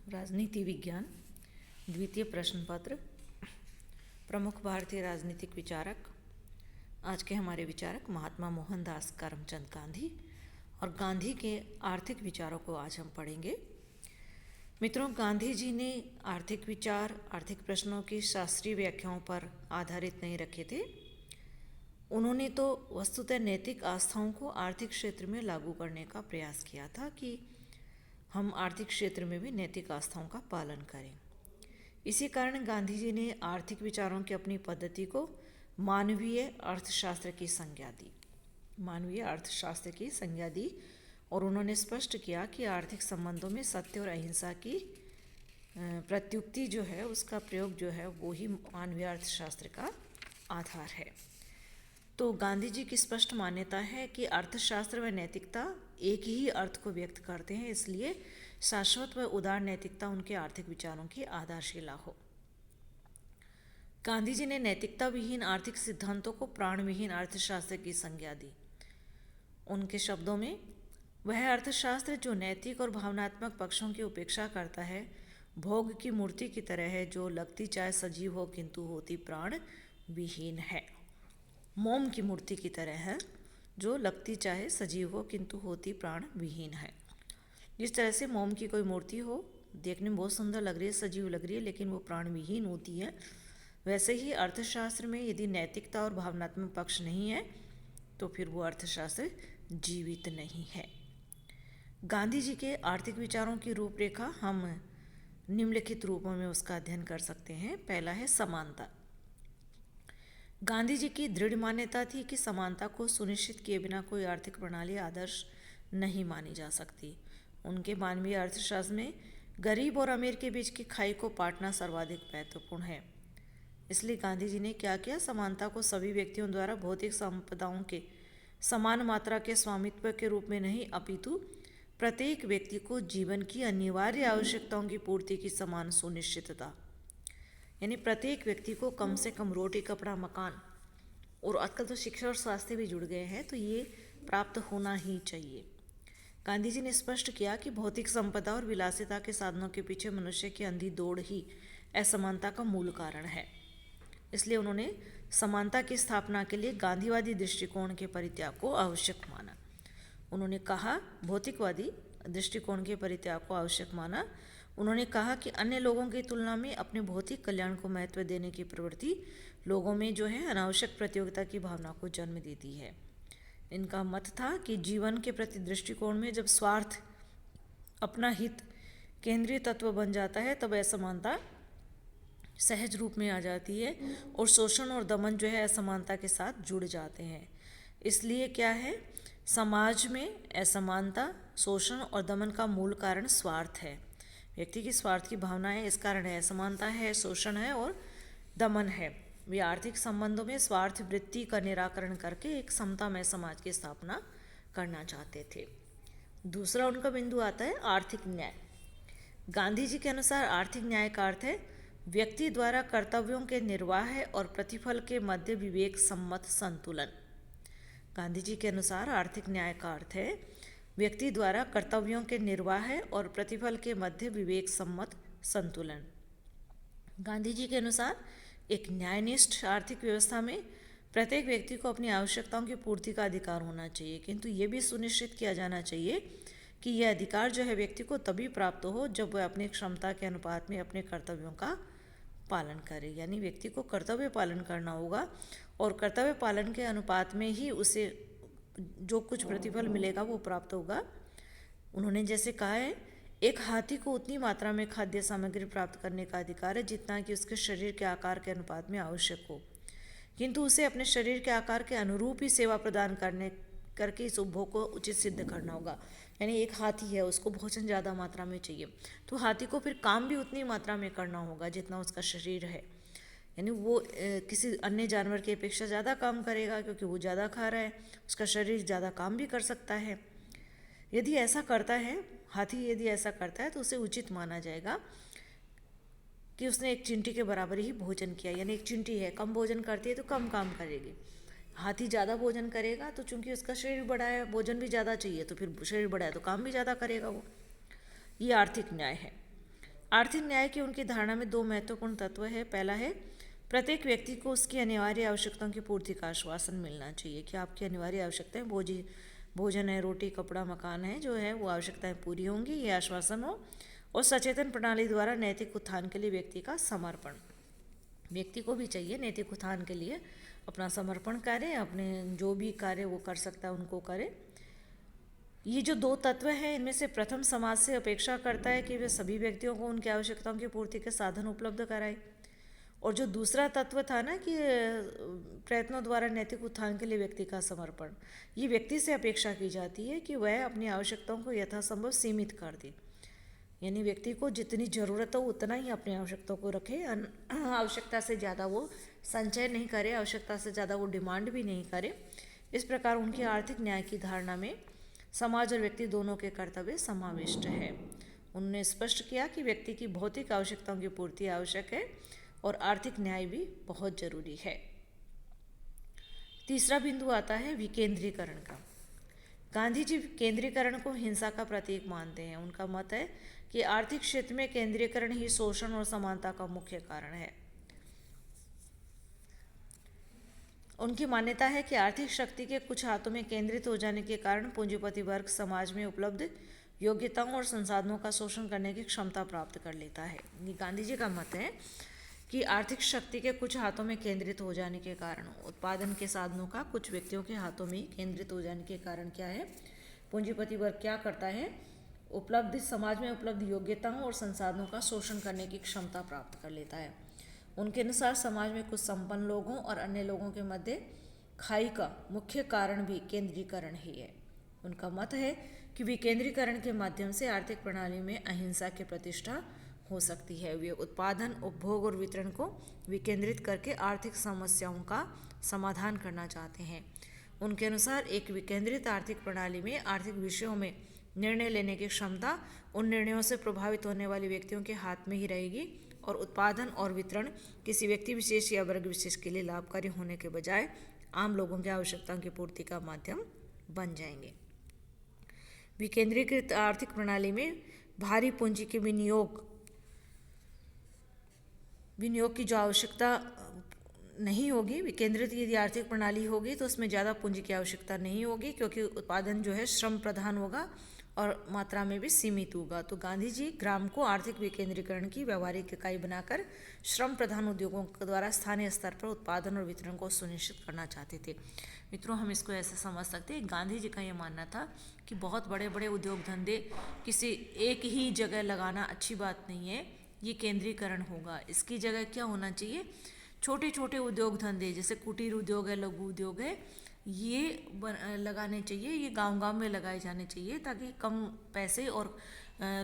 राजनीति विज्ञान द्वितीय प्रश्न पत्र। प्रमुख भारतीय राजनीतिक विचारक। आज के हमारे विचारक महात्मा मोहनदास करमचंद गांधी और गांधी के आर्थिक विचारों को आज हम पढ़ेंगे। मित्रों, गांधी जी ने आर्थिक विचार आर्थिक प्रश्नों की शास्त्रीय व्याख्याओं पर आधारित नहीं रखे थे। उन्होंने तो वस्तुतः नैतिक आस्थाओं को आर्थिक क्षेत्र में लागू करने का प्रयास किया था कि हम आर्थिक क्षेत्र में भी नैतिक आस्थाओं का पालन करें। इसी कारण गांधी जी ने आर्थिक विचारों की अपनी पद्धति को मानवीय अर्थशास्त्र की संज्ञा दी और उन्होंने स्पष्ट किया कि आर्थिक संबंधों में सत्य और अहिंसा की प्रत्युक्ति जो है उसका प्रयोग जो है वो ही मानवीय अर्थशास्त्र का आधार है। तो गांधी जी की स्पष्ट मान्यता है कि अर्थशास्त्र व नैतिकता एक ही अर्थ को व्यक्त करते हैं, इसलिए शाश्वत व उदार नैतिकता उनके आर्थिक विचारों की आधारशिला हो। गांधी जी ने नैतिकता विहीन आर्थिक सिद्धांतों को प्राण विहीन अर्थशास्त्र की संज्ञा दी। उनके शब्दों में, वह अर्थशास्त्र जो नैतिक और भावनात्मक पक्षों की उपेक्षा करता है भोग की मूर्ति की तरह है, जो लगती चाहे सजीव हो किंतु होती प्राण विहीन है। मोम की मूर्ति की तरह है जो लगती चाहे सजीव हो किंतु होती प्राण विहीन है। जिस तरह से मोम की कोई मूर्ति हो, देखने में बहुत सुंदर लग रही है, सजीव लग रही है, लेकिन वो प्राण विहीन होती है, वैसे ही अर्थशास्त्र में यदि नैतिकता और भावनात्मक पक्ष नहीं है तो फिर वो अर्थशास्त्र जीवित नहीं है। गांधी जी के आर्थिक विचारों की रूपरेखा हम निम्नलिखित रूपों में उसका अध्ययन कर सकते हैं। पहला है समानता। गांधी जी की दृढ़ मान्यता थी कि समानता को सुनिश्चित किए बिना कोई आर्थिक प्रणाली आदर्श नहीं मानी जा सकती। उनके मानवीय अर्थशास्त्र में गरीब और अमीर के बीच की खाई को पाटना सर्वाधिक महत्वपूर्ण है। इसलिए गांधी जी ने क्या किया, समानता को सभी व्यक्तियों द्वारा भौतिक संपदाओं के समान मात्रा के स्वामित्व के रूप में नहीं, अपितु प्रत्येक व्यक्ति को जीवन की अनिवार्य आवश्यकताओं की पूर्ति की समान सुनिश्चितता, यानी प्रत्येक व्यक्ति को कम से कम रोटी कपड़ा मकान, और आजकल तो शिक्षा और स्वास्थ्य भी जुड़ गए हैं, तो ये प्राप्त होना ही चाहिए। गांधी जी ने स्पष्ट किया कि भौतिक संपदा और विलासिता के साधनों के पीछे मनुष्य की अंधी दौड़ ही असमानता का मूल कारण है। इसलिए उन्होंने समानता की स्थापना के लिए गांधीवादी दृष्टिकोण के परित्याग को आवश्यक माना। उन्होंने कहा, भौतिकवादी दृष्टिकोण के परित्याग को आवश्यक माना। उन्होंने कहा कि अन्य लोगों की तुलना में अपने भौतिक कल्याण को महत्व देने की प्रवृत्ति लोगों में जो है अनावश्यक प्रतियोगिता की भावना को जन्म देती है। इनका मत था कि जीवन के प्रति दृष्टिकोण में जब स्वार्थ अपना हित केंद्रीय तत्व बन जाता है तब असमानता सहज रूप में आ जाती है और शोषण और दमन जो है असमानता के साथ जुड़ जाते हैं। इसलिए क्या है, समाज में असमानता, शोषण और दमन का मूल कारण स्वार्थ है। व्यक्ति की स्वार्थ की भावना है, इस कारण है असमानता है, शोषण है और दमन है। वे आर्थिक संबंधों में स्वार्थ वृत्ति का निराकरण करके एक समतामय समाज की स्थापना करना चाहते थे। दूसरा उनका बिंदु आता है आर्थिक न्याय। गांधी जी के अनुसार आर्थिक न्याय का अर्थ है व्यक्ति द्वारा कर्तव्यों के निर्वाह और प्रतिफल के मध्य विवेक सम्मत संतुलन। गांधी जी के अनुसार आर्थिक न्याय का अर्थ है व्यक्ति द्वारा कर्तव्यों के निर्वाह और प्रतिफल के मध्य विवेक सम्मत संतुलन। गांधी जी के अनुसार एक न्यायनिष्ठ आर्थिक व्यवस्था में प्रत्येक व्यक्ति को अपनी आवश्यकताओं की पूर्ति का अधिकार होना चाहिए, किंतु ये भी सुनिश्चित किया जाना चाहिए कि यह अधिकार जो है व्यक्ति को तभी प्राप्त हो जब वह अपनी क्षमता के अनुपात में अपने कर्तव्यों का पालन करे। यानी व्यक्ति को कर्तव्य पालन करना होगा और कर्तव्य पालन के अनुपात में ही उसे जो कुछ प्रतिफल मिलेगा वो प्राप्त होगा। उन्होंने जैसे कहा है, एक हाथी को उतनी मात्रा में खाद्य सामग्री प्राप्त करने का अधिकार है जितना कि उसके शरीर के आकार के अनुपात में आवश्यक हो, किंतु उसे अपने शरीर के आकार के अनुरूप ही सेवा प्रदान करके इस उपभोग को उचित सिद्ध करना होगा। यानी एक हाथी है, उसको भोजन ज़्यादा मात्रा में चाहिए, तो हाथी को फिर काम भी उतनी मात्रा में करना होगा जितना उसका शरीर है। यानी वो किसी अन्य जानवर की अपेक्षा ज़्यादा काम करेगा क्योंकि वो ज़्यादा खा रहा है, उसका शरीर ज़्यादा काम भी कर सकता है। यदि ऐसा करता है हाथी, यदि ऐसा करता है तो उसे उचित माना जाएगा कि उसने एक चींटी के बराबर ही भोजन किया। यानी एक चींटी है, कम भोजन करती है तो कम काम करेगी। हाथी ज़्यादा भोजन करेगा तो चूंकि उसका शरीर बड़ा है, भोजन भी ज़्यादा चाहिए, तो फिर शरीर बड़ा है तो काम भी ज़्यादा करेगा वो। ये आर्थिक न्याय है। आर्थिक न्याय की उनकी धारणा में दो महत्वपूर्ण तत्व है। पहला है, प्रत्येक व्यक्ति को उसकी अनिवार्य आवश्यकताओं की पूर्ति का आश्वासन मिलना चाहिए कि आपकी अनिवार्य आवश्यकताएं भोजन है, रोटी, कपड़ा, मकान है, जो है वो आवश्यकताएं पूरी होंगी, ये आश्वासन हो। और सचेतन प्रणाली द्वारा नैतिक उत्थान के लिए व्यक्ति का समर्पण, व्यक्ति को भी चाहिए नैतिक उत्थान के लिए अपना समर्पण करे, अपने जो भी कार्य वो कर सकता है उनको करे। ये जो दो तत्व हैं, इनमें से प्रथम समाज से अपेक्षा करता है कि वे सभी व्यक्तियों को उनकी आवश्यकताओं की पूर्ति के साधन उपलब्ध कराए, और जो दूसरा तत्व था ना कि प्रयत्नों द्वारा नैतिक उत्थान के लिए व्यक्ति का समर्पण, ये व्यक्ति से अपेक्षा की जाती है कि वह अपनी आवश्यकताओं को यथासंभव सीमित कर दे, यानी व्यक्ति को जितनी ज़रूरत हो उतना ही अपनी आवश्यकताओं को रखे, आवश्यकता से ज़्यादा वो संचय नहीं करे, आवश्यकता से ज़्यादा वो डिमांड भी नहीं करे। इस प्रकार उनकी आर्थिक न्याय की धारणा में समाज और व्यक्ति दोनों के कर्तव्य समाविष्ट है। उन्होंने स्पष्ट किया कि व्यक्ति की भौतिक आवश्यकताओं की पूर्ति आवश्यक है और आर्थिक न्याय भी बहुत जरूरी है। तीसरा बिंदु आता है विकेंद्रीकरण का। गांधी जी केंद्रीकरण को हिंसा का प्रतीक मानते हैं। उनका मत है कि आर्थिक क्षेत्र में केंद्रीकरण ही शोषण और समानता का मुख्य कारण है। उनकी मान्यता है कि आर्थिक शक्ति के कुछ हाथों में केंद्रित हो जाने के कारण पूंजीपति वर्ग समाज में उपलब्ध योग्यताओं और संसाधनों का शोषण करने की क्षमता प्राप्त कर लेता है। ये गांधी जी का मत है कि आर्थिक शक्ति के कुछ हाथों में केंद्रित हो जाने के कारण, उत्पादन के साधनों का कुछ व्यक्तियों के हाथों में केंद्रित हो जाने के कारण क्या है, पूंजीपति वर्ग क्या करता है, समाज में उपलब्ध योग्यताओं और संसाधनों का शोषण करने की क्षमता प्राप्त कर लेता है। उनके अनुसार समाज में कुछ संपन्न लोगों और अन्य लोगों के मध्य खाई का मुख्य कारण भी केंद्रीकरण ही है। उनका मत है कि विकेंद्रीकरण के माध्यम से आर्थिक प्रणाली में अहिंसा की प्रतिष्ठा हो सकती है। वे उत्पादन, उपभोग और वितरण को विकेंद्रित करके आर्थिक समस्याओं का समाधान करना चाहते हैं। उनके अनुसार एक विकेंद्रित आर्थिक प्रणाली में आर्थिक विषयों में निर्णय लेने की क्षमता उन निर्णयों से प्रभावित होने वाले व्यक्तियों के हाथ में ही रहेगी और उत्पादन और वितरण किसी व्यक्ति विशेष या वर्ग विशेष के लिए लाभकारी होने के बजाय आम लोगों की आवश्यकताओं की पूर्ति का माध्यम बन जाएंगे। विकेंद्रीकृत आर्थिक प्रणाली में भारी पूंजी के विनियोग की जो आवश्यकता नहीं होगी। विकेंद्रित यदि आर्थिक प्रणाली होगी तो उसमें ज़्यादा पूंजी की आवश्यकता नहीं होगी, क्योंकि उत्पादन जो है श्रम प्रधान होगा और मात्रा में भी सीमित होगा। तो गांधी जी ग्राम को आर्थिक विकेंद्रीकरण की व्यवहारिक इकाई बनाकर श्रम प्रधान उद्योगों के द्वारा स्थानीय स्तर पर उत्पादन और वितरण को सुनिश्चित करना चाहते थे। मित्रों, हम इसको ऐसे समझ सकते हैं, गांधी जी का ये मानना था कि बहुत बड़े बड़े उद्योग धंधे किसी एक ही जगह लगाना अच्छी बात नहीं है, ये केंद्रीकरण होगा। इसकी जगह क्या होना चाहिए, छोटे छोटे उद्योग धंधे जैसे कुटीर उद्योग है, लघु उद्योग है, ये लगाने चाहिए, ये गांव-गांव में लगाए जाने चाहिए, ताकि कम पैसे और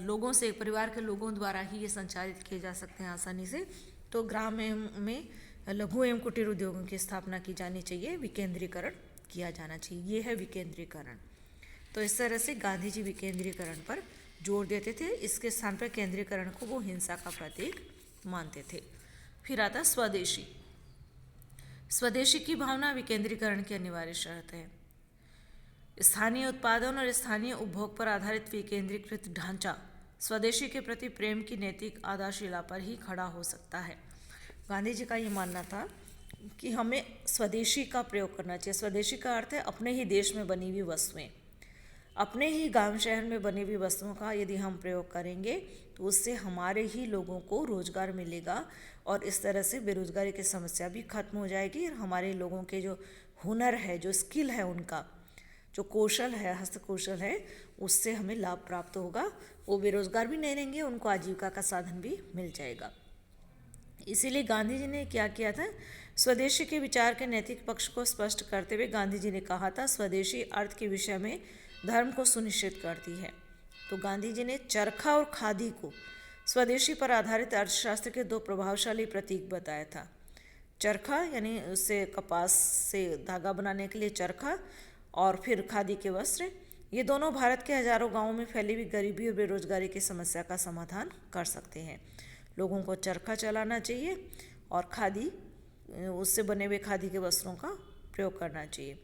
लोगों से, परिवार के लोगों द्वारा ही ये संचालित किए जा सकते हैं आसानी से। तो ग्राम में लघु एवं कुटीर उद्योगों की स्थापना की जानी चाहिए, विकेंद्रीकरण किया जाना चाहिए, ये है विकेंद्रीकरण। तो इस तरह से गांधी जी विकेंद्रीकरण पर जोर देते थे। इसके स्थान पर केंद्रीकरण को वो हिंसा का प्रतीक मानते थे। फिर आता स्वदेशी। स्वदेशी की भावना विकेंद्रीकरण की अनिवार्य शर्त है। स्थानीय उत्पादन और स्थानीय उपभोग पर आधारित विकेंद्रीकृत ढांचा स्वदेशी के प्रति प्रेम की नैतिक आधारशिला पर ही खड़ा हो सकता है। गांधी जी का ये मानना था कि हमें स्वदेशी का प्रयोग करना चाहिए। स्वदेशी का अर्थ है अपने ही देश में बनी हुई वस्तुएं, अपने ही गांव शहर में बनी हुई वस्तुओं का यदि हम प्रयोग करेंगे तो उससे हमारे ही लोगों को रोजगार मिलेगा और इस तरह से बेरोजगारी की समस्या भी खत्म हो जाएगी और हमारे लोगों के जो हुनर है, जो स्किल है, उनका जो कौशल है, हस्तकौशल है, उससे हमें लाभ प्राप्त होगा। वो बेरोजगार भी नहीं रहेंगे, उनको आजीविका का साधन भी मिल जाएगा। इसीलिए गांधी जी ने क्या किया था, स्वदेशी के विचार के नैतिक पक्ष को स्पष्ट करते हुए गांधी जी ने कहा था, स्वदेशी अर्थ के विषय में धर्म को सुनिश्चित करती है। तो गांधी जी ने चरखा और खादी को स्वदेशी पर आधारित अर्थशास्त्र के दो प्रभावशाली प्रतीक बताया था। चरखा यानी उससे कपास से धागा बनाने के लिए चरखा, और फिर खादी के वस्त्र, ये दोनों भारत के हजारों गांवों में फैली हुई गरीबी और बेरोजगारी की समस्या का समाधान कर सकते हैं। लोगों को चरखा चलाना चाहिए और खादी, उससे बने हुए खादी के वस्त्रों का प्रयोग करना चाहिए।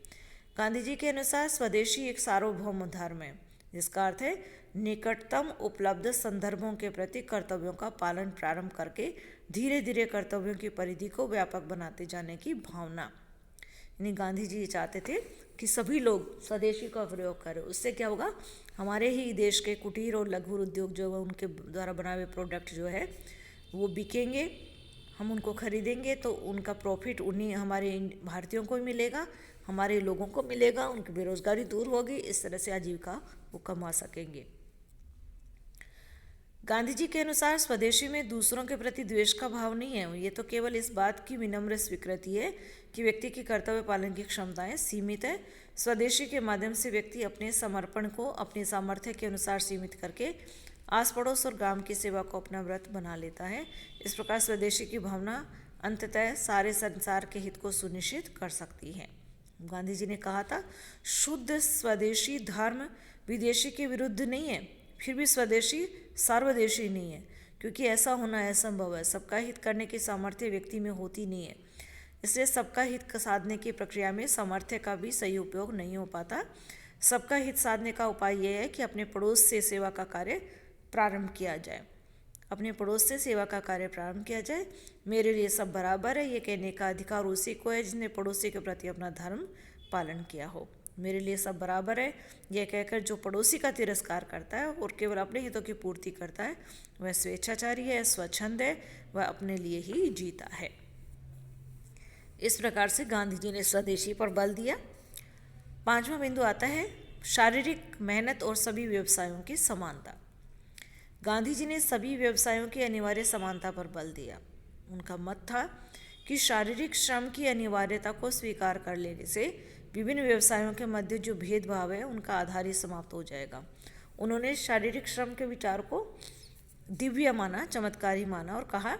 गांधी जी के अनुसार स्वदेशी एक सार्वभौम धर्म है, जिसका अर्थ है निकटतम उपलब्ध संदर्भों के प्रति कर्तव्यों का पालन प्रारंभ करके धीरे धीरे कर्तव्यों की परिधि को व्यापक बनाते जाने की भावना। यानी गांधी जी चाहते थे कि सभी लोग स्वदेशी का प्रयोग करें। उससे क्या होगा, हमारे ही देश के कुटीर और लघु उद्योग जो है उनके द्वारा बनाए हुए प्रोडक्ट जो है वो बिकेंगे, हम उनको खरीदेंगे तो उनका प्रॉफिट उन्हीं हमारे भारतीयों को ही मिलेगा, हमारे लोगों को मिलेगा, उनकी बेरोजगारी दूर होगी, इस तरह से आजीविका वो कमा सकेंगे। गांधी जी के अनुसार स्वदेशी में दूसरों के प्रति द्वेष का भाव नहीं है, ये तो केवल इस बात की विनम्र स्वीकृति है कि व्यक्ति की कर्तव्य पालन की क्षमताएं सीमित है। स्वदेशी के माध्यम से व्यक्ति अपने समर्पण को अपनी सामर्थ्य के अनुसार सीमित करके आस पड़ोस और गांव की सेवा को अपना व्रत बना लेता है। इस प्रकार स्वदेशी की भावना अंततः सारे संसार के हित को सुनिश्चित कर सकती है। गांधी जी ने कहा था, शुद्ध स्वदेशी धर्म विदेशी के विरुद्ध नहीं है, फिर भी स्वदेशी सर्वदेशी नहीं है, क्योंकि ऐसा होना असंभव है। सबका हित करने की सामर्थ्य व्यक्ति में होती नहीं है, इसलिए सबका हित साधने की प्रक्रिया में सामर्थ्य का भी सही उपयोग नहीं हो पाता। सबका हित साधने का उपाय यह है कि अपने पड़ोस से सेवा का कार्य प्रारंभ किया जाए। अपने पड़ोस से सेवा का कार्य प्रारंभ किया जाए। मेरे लिए सब बराबर है, ये कहने का अधिकार उसी को है जिसने पड़ोसी के प्रति अपना धर्म पालन किया हो। मेरे लिए सब बराबर है, यह कहकर जो पड़ोसी का तिरस्कार करता है और केवल अपने हितों की पूर्ति करता है वह स्वेच्छाचारी है, स्वच्छंद है, वह अपने लिए ही जीता है। इस प्रकार से गांधी जी ने स्वदेशी पर बल दिया। 5वां बिंदु आता है शारीरिक मेहनत और सभी व्यवसायों की समानता। गांधी जी ने सभी व्यवसायों की अनिवार्य समानता पर बल दिया। उनका मत था कि शारीरिक श्रम की अनिवार्यता को स्वीकार कर लेने से विभिन्न व्यवसायों के मध्य जो भेदभाव है उनका आधार ही समाप्त हो जाएगा। उन्होंने शारीरिक श्रम के विचार को दिव्य माना, चमत्कारी माना और कहा,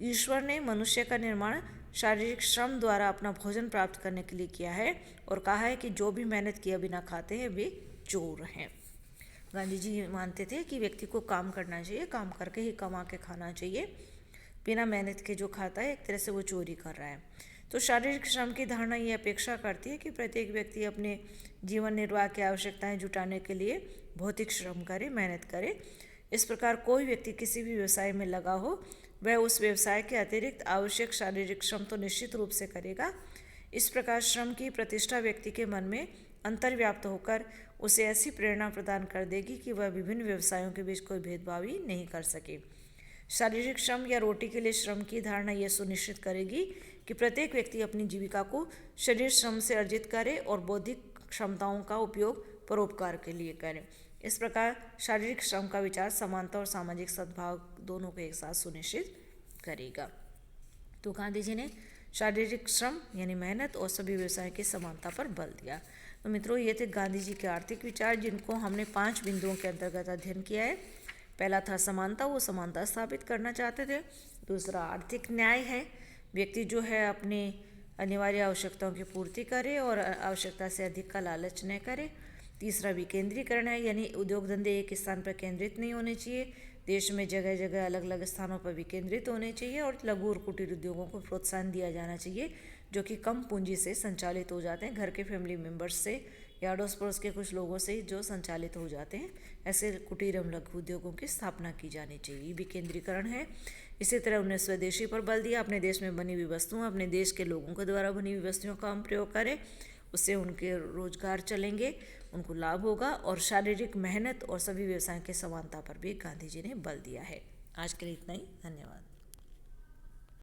ईश्वर ने मनुष्य का निर्माण शारीरिक श्रम द्वारा अपना भोजन प्राप्त करने के लिए किया है और कहा है कि जो भी मेहनत किए बिना खाते हैं वे चोर हैं। गांधी जी मानते थे कि व्यक्ति को काम करना चाहिए, काम करके ही कमा के खाना चाहिए। बिना मेहनत के जो खाता है एक तरह से वो चोरी कर रहा है। तो शारीरिक श्रम की धारणा ये अपेक्षा करती है कि प्रत्येक व्यक्ति अपने जीवन निर्वाह की आवश्यकताएं जुटाने के लिए भौतिक श्रम करे, मेहनत करे। इस प्रकार कोई व्यक्ति किसी भी व्यवसाय में लगा हो वह उस व्यवसाय के अतिरिक्त आवश्यक शारीरिक श्रम तो निश्चित रूप से करेगा। इस प्रकार श्रम की प्रतिष्ठा व्यक्ति के मन में अंतर्व्याप्त होकर उसे ऐसी प्रेरणा प्रदान कर देगी कि वह विभिन्न व्यवसायों के बीच कोई भेदभाव ही नहीं कर सके। शारीरिक श्रम या रोटी के लिए श्रम की धारणा यह सुनिश्चित करेगी कि प्रत्येक व्यक्ति अपनी जीविका को शरीर श्रम से अर्जित करे और बौद्धिक क्षमताओं का उपयोग परोपकार के लिए करे। इस प्रकार शारीरिक श्रम का विचार समानता और सामाजिक सद्भाव दोनों को एक साथ सुनिश्चित करेगा। तो गांधी जी ने शारीरिक श्रम यानी मेहनत और सभी व्यवसाय की समानता पर बल दिया। तो मित्रों, ये थे गांधी जी के आर्थिक विचार जिनको हमने 5 बिंदुओं के अंतर्गत अध्ययन किया है। पहला था समानता, वो समानता स्थापित करना चाहते थे। दूसरा आर्थिक न्याय है, व्यक्ति जो है अपने अनिवार्य आवश्यकताओं की पूर्ति करे और आवश्यकता से अधिक का लालच न करे। तीसरा विकेंद्रीकरण है, यानी उद्योग धंधे एक स्थान पर केंद्रित नहीं होने चाहिए, देश में जगह जगह अलग अलग स्थानों पर विकेंद्रित होने चाहिए और लघु और कुटीर उद्योगों को प्रोत्साहन दिया जाना चाहिए जो कि कम पूंजी से संचालित हो जाते हैं, घर के फैमिली मेम्बर्स से या अड़ोस पड़ोस के कुछ लोगों से जो संचालित हो जाते हैं। ऐसे कुटीर एवं लघु उद्योगों की स्थापना की जानी चाहिए, विकेंद्रीकरण है। इसी तरह उन्हें स्वदेशी पर बल दिया, अपने देश में बनी हुई वस्तुओं, अपने देश के लोगों के द्वारा बनी हुई वस्तुओं का हम प्रयोग करें, उससे उनके रोजगार चलेंगे, उनको लाभ होगा। और शारीरिक मेहनत और सभी व्यवसाय की समानता पर भी गांधी जी ने बल दिया है। आज के लिए इतना ही, धन्यवाद।